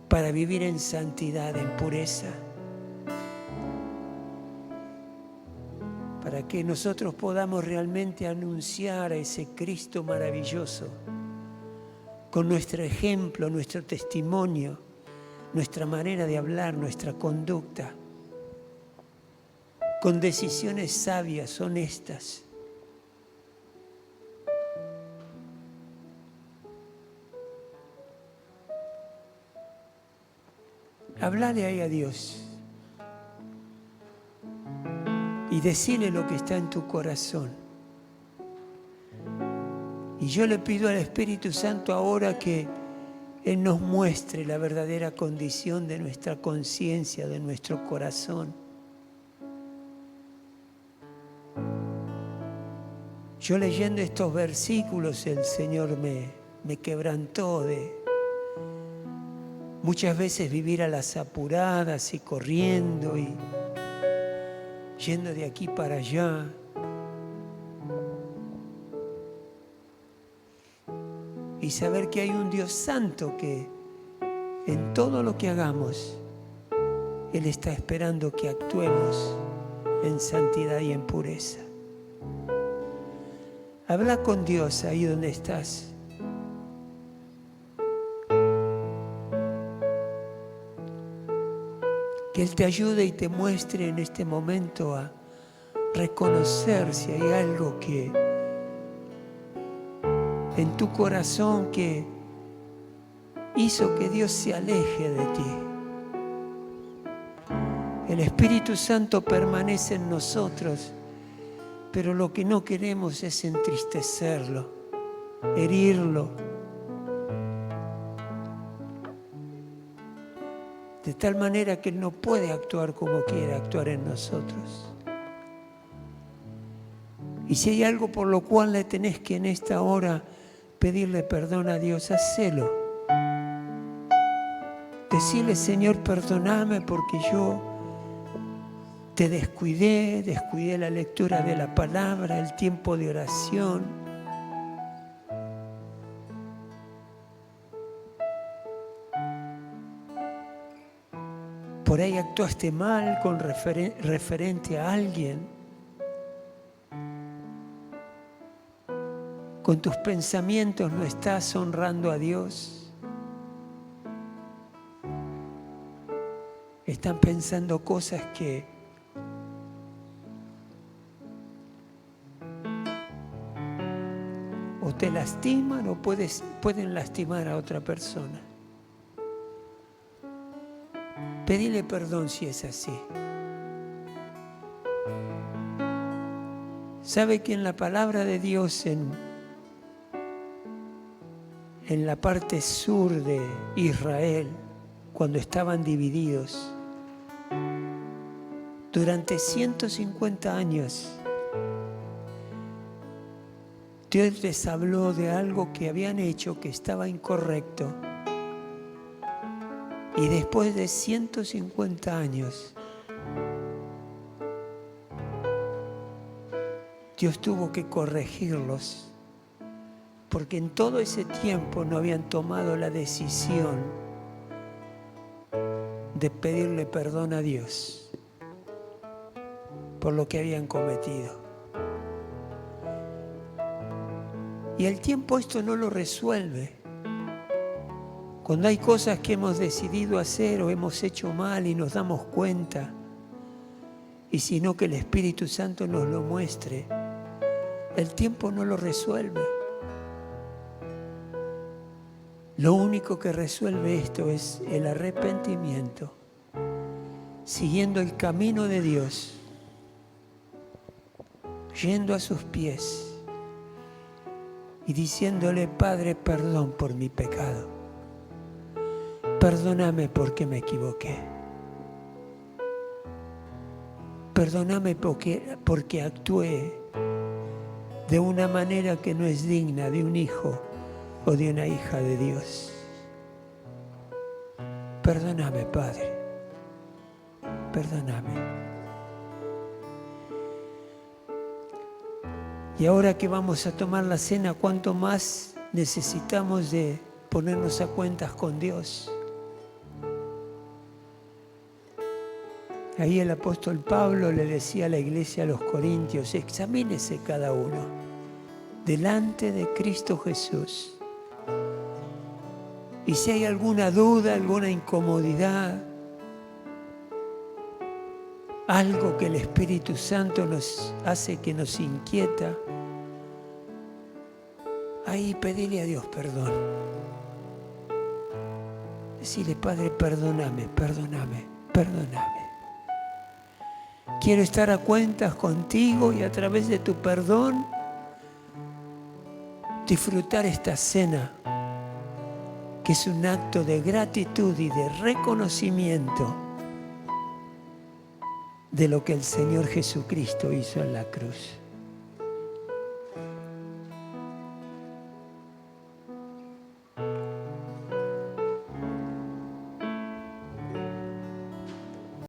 para vivir en santidad, en pureza, para que nosotros podamos realmente anunciar a ese Cristo maravilloso con nuestro ejemplo, nuestro testimonio, nuestra manera de hablar, nuestra conducta, con decisiones sabias, honestas. Hablale ahí a Dios y decile lo que está en tu corazón. Y yo le pido al Espíritu Santo ahora que Él nos muestre la verdadera condición de nuestra conciencia, de nuestro corazón. Yo leyendo estos versículos, el Señor me quebrantó de muchas veces vivir a las apuradas y corriendo y yendo de aquí para allá. Y saber que hay un Dios santo que en todo lo que hagamos, Él está esperando que actuemos en santidad y en pureza. Habla con Dios ahí donde estás. Que Él te ayude y te muestre en este momento a reconocer si hay algo que en tu corazón que hizo que Dios se aleje de ti. El Espíritu Santo permanece en nosotros, pero lo que no queremos es entristecerlo, herirlo, de tal manera que Él no puede actuar como quiere actuar en nosotros. Y si hay algo por lo cual le tenés que en esta hora pedirle perdón a Dios, hacelo. Decirle, Señor, perdóname porque yo te descuidé la lectura de la palabra, el tiempo de oración. Por ahí actuaste mal con referente a alguien. Con tus pensamientos no estás honrando a Dios. Están pensando cosas que o te lastiman o pueden lastimar a otra persona. Pedile perdón si es así. Sabe que en la palabra de Dios, en la parte sur de Israel, cuando estaban divididos, durante 150 años, Dios les habló de algo que habían hecho que estaba incorrecto. Y después de 150 años, Dios tuvo que corregirlos, porque en todo ese tiempo no habían tomado la decisión de pedirle perdón a Dios por lo que habían cometido. Y el tiempo esto no lo resuelve. Cuando hay cosas que hemos decidido hacer o hemos hecho mal y nos damos cuenta, y sino que el Espíritu Santo nos lo muestre, el tiempo no lo resuelve. Lo único que resuelve esto es el arrepentimiento, siguiendo el camino de Dios, yendo a sus pies y diciéndole: Padre, perdón por mi pecado. Perdóname porque me equivoqué. Perdóname porque actué de una manera que no es digna de un hijo o de una hija de Dios. Perdóname, Padre. Perdóname. Y ahora que vamos a tomar la cena, ¿cuánto más necesitamos de ponernos a cuentas con Dios? Ahí el apóstol Pablo le decía a la iglesia, a los corintios: examínese cada uno delante de Cristo Jesús. Y si hay alguna duda, alguna incomodidad, algo que el Espíritu Santo nos hace que nos inquieta, ahí pedile a Dios perdón. Decile: Padre, perdóname, perdóname, perdóname. Quiero estar a cuentas contigo y a través de tu perdón disfrutar esta cena, que es un acto de gratitud y de reconocimiento de lo que el Señor Jesucristo hizo en la cruz.